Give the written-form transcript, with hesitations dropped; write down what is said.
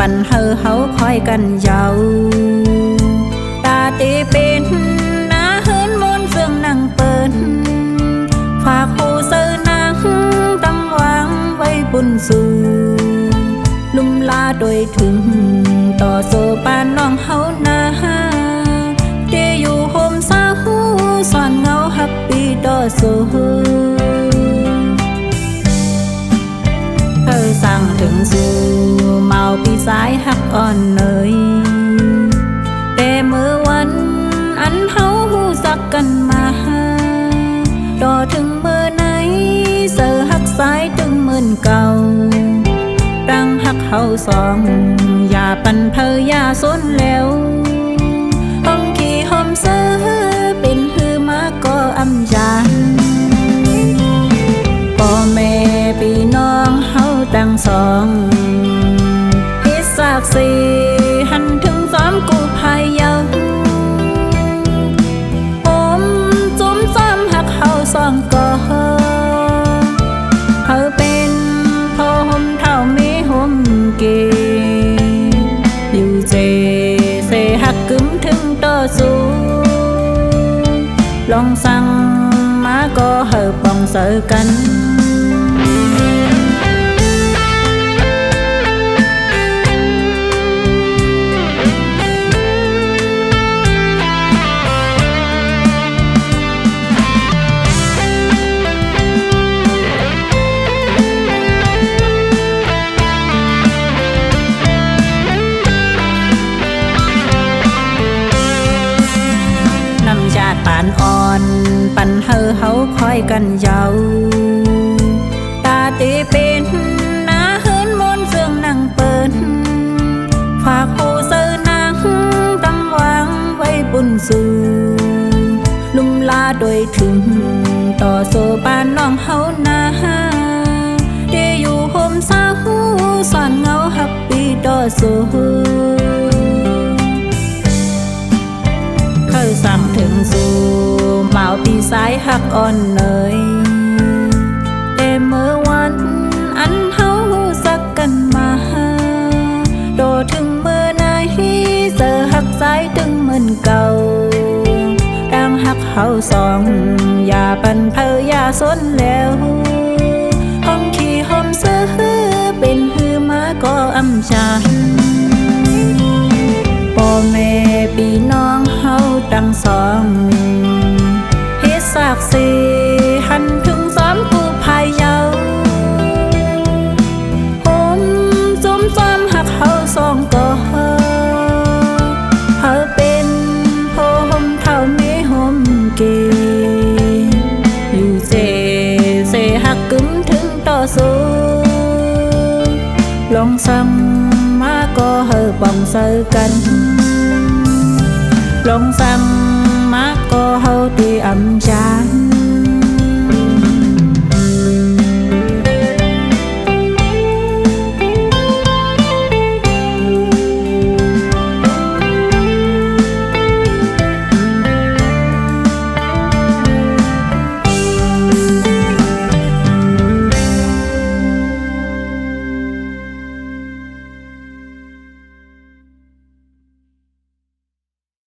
ปันเฮาคอยกันยาวตาตีเป็นนาเฮินมนเฟืองนั่งเปิ้นฝากหูเสือนางตั้งวางไว้บนสูลุ่มลาโดยถึงต่อโซปานน้องเฮานาเดอยู่โฮมสาหูสอนเงาฮับปีดอโซสั่งถึงสู่เมาปีสายหักอ่อนเนยแต่เมื่อวันอันเฮาหูสักกันมาต่อถึงเมื่อไหนเสือหักสายถึงเหมือนเก่าดังหักเฮาสองอย่าปันอย่าสนแล้วห้องขี่หอมเสือเป็นหือมาก็อำยานพ่อแม่พี่น้องเฮาตั้งสองพิษศักดิ์ศรีหันถึงซ้อมกู้ภัยยาวผมจุ้มซ้ำหักเฮาสองก็เฮาเป็นพ่อห่มเท่ามีห่มเกอยู่เจเสหักกึ้มถึงต่อสู้ลองสั่งมาก็เฮาป้องเสอกันปานอ่อนปันเฮาคอยกันยาวตาตีเป็นนาเฮินมนเฟืองนั่งเปิ้นฝากหูเสือนางตั้งวางไว้บนสูลุ่มลาโดยถึงต่อโซปานน้องเฮานาเดอยู่โฮมสาหูสอนเงาฮับปีดอโซสั่งถึงสู่เมาปีสายหักอ่อนเนยแต่เมื่อวันอันเฮาสักกันมาโดถึงเมื่อไหนเสือหักสายถึงเหมือนเก่าดังหักเฮาสองอย่าปันอย่าสนแล้วห้องขี่หอมเสือเป็นหือมาก็อำชาพ่อแม่พี่น้องเฮาตั้งสองเฮ็ดศักดิ์ศรีหันถึงซ้อมกู้ภัยยาวผมจุ้มซ้อมหักเฮาสองก็เฮาเป็นพ่อห่มเท่ามีห่มเกอยู่เสหักกึ้มถึงต่อสู้ลองสั่งมาก็เฮาป้องเสอกันลองสั่งมาก็เฮาตีอำจา